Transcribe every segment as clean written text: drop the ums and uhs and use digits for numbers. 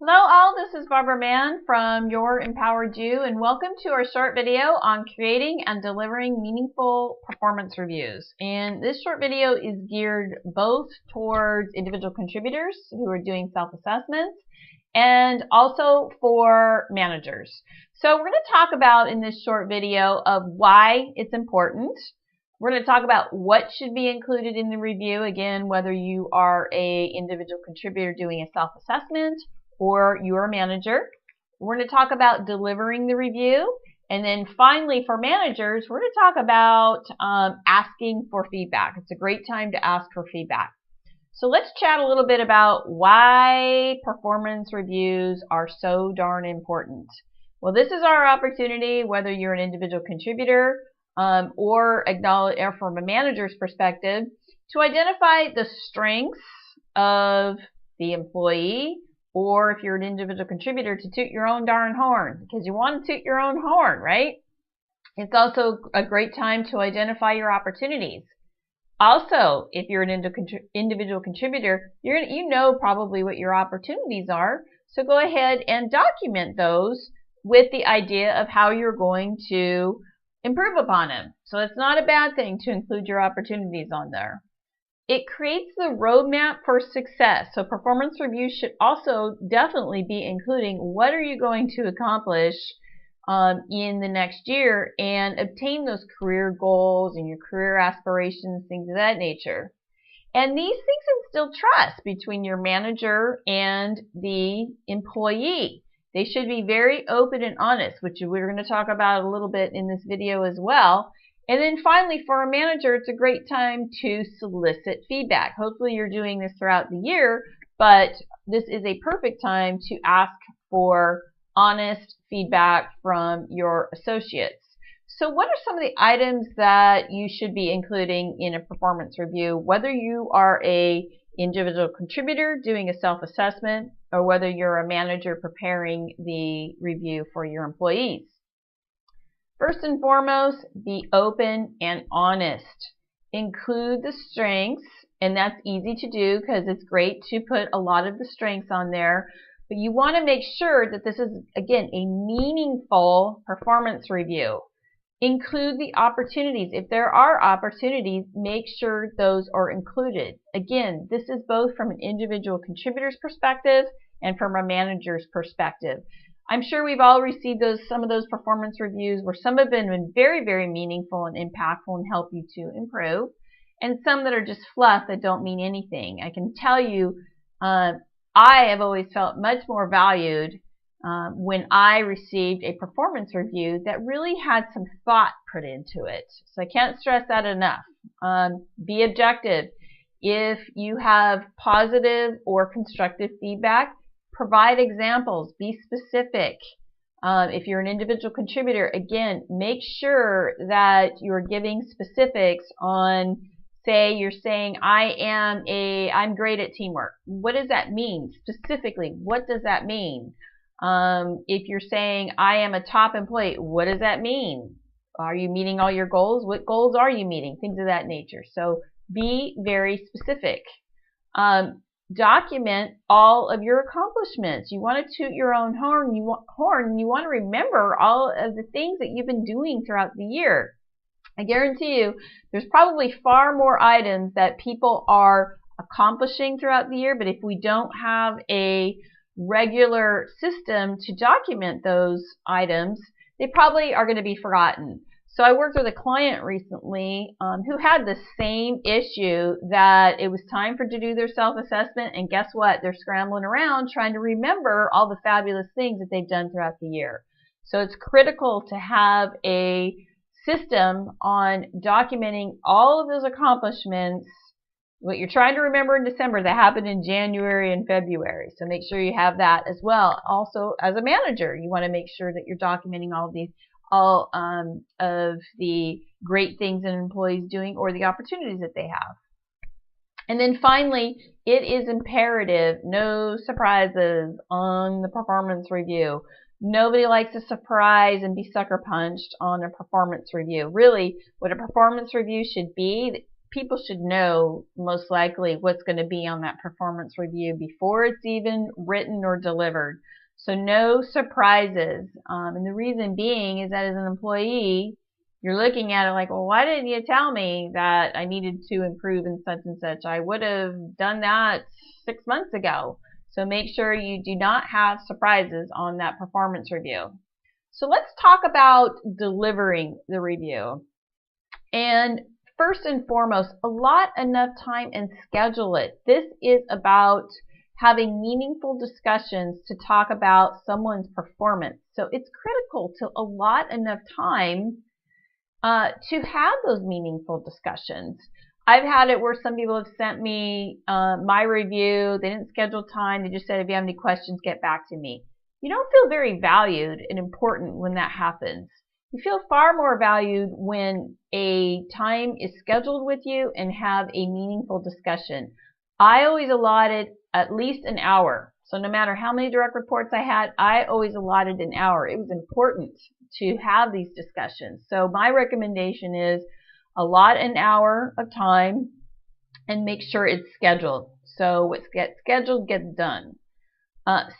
Hello all, this is Barbara Mann from Your Empowered You, and welcome to our short video on creating and delivering meaningful performance reviews. And this short video is geared both towards individual contributors who are doing self-assessments and also for managers. So we're going to talk about in this short video of why it's important. We're going to talk about what should be included in the review, again, whether you are an individual contributor doing a self-assessment or you're a manager. We're going to talk about delivering the review. And then finally, for managers, we're going to talk about asking for feedback. It's a great time to ask for feedback. So let's chat a little bit about why performance reviews are so darn important. Well, this is our opportunity, whether you're an individual contributor or from a manager's perspective, to identify the strengths of the employee, or if you're an individual contributor, to toot your own darn horn, because you want to toot your own horn, right? It's also a great time to identify your opportunities. Also, if you're an individual contributor, you know probably what your opportunities are, so go ahead and document those with the idea of how you're going to improve upon them. So it's not a bad thing to include your opportunities on there. It creates the roadmap for success. So performance reviews should also definitely be including what are you going to accomplish in the next year and obtain those career goals and your career aspirations, things of that nature. And these things instill trust between your manager and the employee. They should be very open and honest, which we're going to talk about a little bit in this video as well. And then finally, for a manager, it's a great time to solicit feedback. Hopefully you're doing this throughout the year, but this is a perfect time to ask for honest feedback from your associates. So what are some of the items that you should be including in a performance review, whether you are an individual contributor doing a self-assessment or whether you're a manager preparing the review for your employees? First and foremost, be open and honest. Include the strengths, and that's easy to do because it's great to put a lot of the strengths on there, but you want to make sure that this is, again, a meaningful performance review. Include the opportunities. If there are opportunities, make sure those are included. Again, this is both from an individual contributor's perspective and from a manager's perspective. I'm sure we've all received some of those performance reviews where some have been very, very meaningful and impactful and help you to improve, and some that are just fluff that don't mean anything. I can tell you, I have always felt much more valued when I received a performance review that really had some thought put into it. So I can't stress that enough. Be objective. If you have positive or constructive feedback, provide examples. Be specific. If you're an individual contributor, again, make sure that you're giving specifics on, say you're saying, I'm great at teamwork. What does that mean? Specifically, what does that mean? If you're saying, I am a top employee, what does that mean? Are you meeting all your goals? What goals are you meeting? Things of that nature. So be very specific. Document all of your accomplishments. You want to toot your own horn. You want to remember all of the things that you've been doing throughout the year. I guarantee you there's probably far more items that people are accomplishing throughout the year, but if we don't have a regular system to document those items, they probably are going to be forgotten. So I worked with a client recently who had the same issue, that it was time to do their self-assessment, and guess what? They're scrambling around trying to remember all the fabulous things that they've done throughout the year. So it's critical to have a system on documenting all of those accomplishments, what you're trying to remember in December that happened in January and February. So make sure you have that as well. Also, as a manager, you want to make sure that you're documenting all of the great things an employee is doing or the opportunities that they have. And then finally, it is imperative, no surprises on the performance review. Nobody likes a surprise and be sucker punched on a performance review. Really, what a performance review should be, people should know most likely what's going to be on that performance review before it's even written or delivered. So no surprises. And the reason being is that as an employee, you're looking at it like, well, why didn't you tell me that I needed to improve in such and such? I would have done that 6 months ago. So make sure you do not have surprises on that performance review. So let's talk about delivering the review. And first and foremost, allot enough time and schedule it. This is about having meaningful discussions to talk about someone's performance. So it's critical to allot enough time to have those meaningful discussions. I've had it where some people have sent me my review. They didn't schedule time. They just said, if you have any questions, get back to me. You don't feel very valued and important when that happens. You feel far more valued when a time is scheduled with you and have a meaningful discussion. I always allotted at least an hour. So no matter how many direct reports I had, I always allotted an hour. It was important to have these discussions. So my recommendation is allot an hour of time and make sure it's scheduled. So what's scheduled gets done.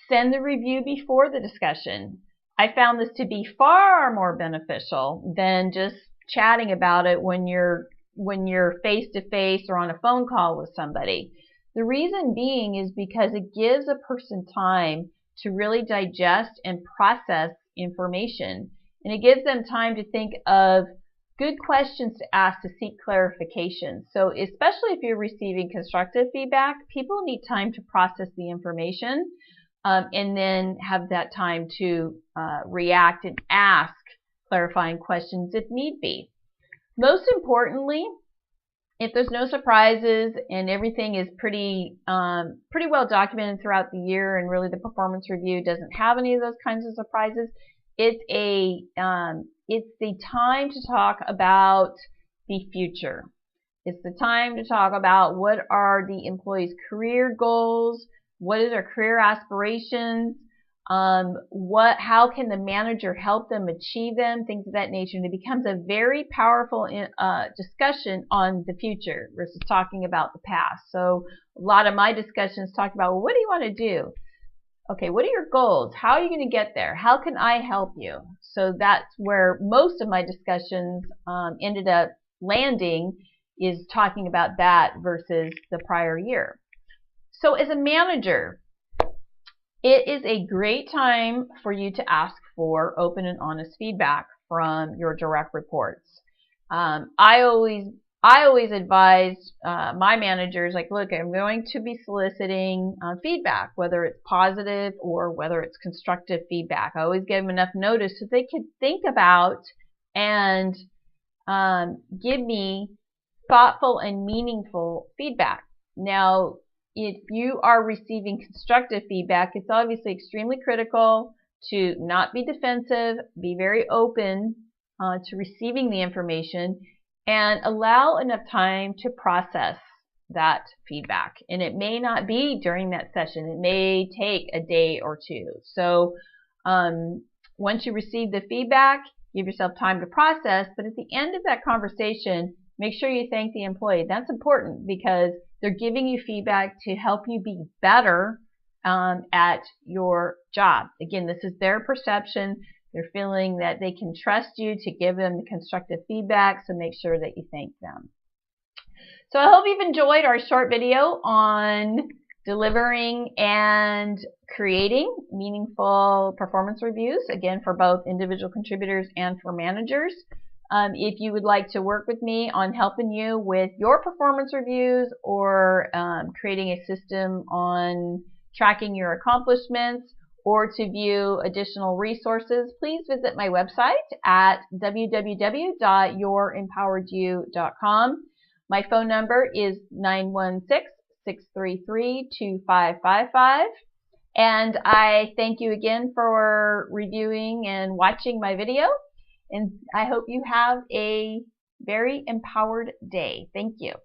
Send the review before the discussion. I found this to be far more beneficial than just chatting about it when you're face to face or on a phone call with somebody. The reason being is because it gives a person time to really digest and process information, and it gives them time to think of good questions to ask to seek clarification. So especially if you're receiving constructive feedback, people need time to process the information and then have that time to react and ask clarifying questions if need be. Most importantly, if there's no surprises and everything is pretty well documented throughout the year, and really the performance review doesn't have any of those kinds of surprises, it's the time to talk about the future. It's the time to talk about what are the employee's career goals, what is their career aspirations, how can the manager help them achieve them, things of that nature. And it becomes a very powerful discussion on the future versus talking about the past. So a lot of my discussions talk about, well, what do you want to do? Okay, what are your goals? How are you going to get there? How can I help you? So that's where most of my discussions ended up landing, is talking about that versus the prior year. So as a manager, it is a great time for you to ask for open and honest feedback from your direct reports. I always advise my managers, like, look, I'm going to be soliciting feedback, whether it's positive or whether it's constructive feedback. I always give them enough notice so they can think about and give me thoughtful and meaningful feedback. Now, if you are receiving constructive feedback, it's obviously extremely critical to not be defensive, be very open to receiving the information, and allow enough time to process that feedback. And it may not be during that session. It may take a day or two. So once you receive the feedback, give yourself time to process, but at the end of that conversation, make sure you thank the employee. That's important because they're giving you feedback to help you be better at your job. Again, this is their perception. They're feeling that they can trust you to give them the constructive feedback, so make sure that you thank them. So I hope you've enjoyed our short video on delivering and creating meaningful performance reviews, again, for both individual contributors and for managers. If you would like to work with me on helping you with your performance reviews or creating a system on tracking your accomplishments, or to view additional resources, please visit my website at www.yourimpoweredyou.com. My phone number is 916-633-2555. And I thank you again for reviewing and watching my video. And I hope you have a very empowered day. Thank you.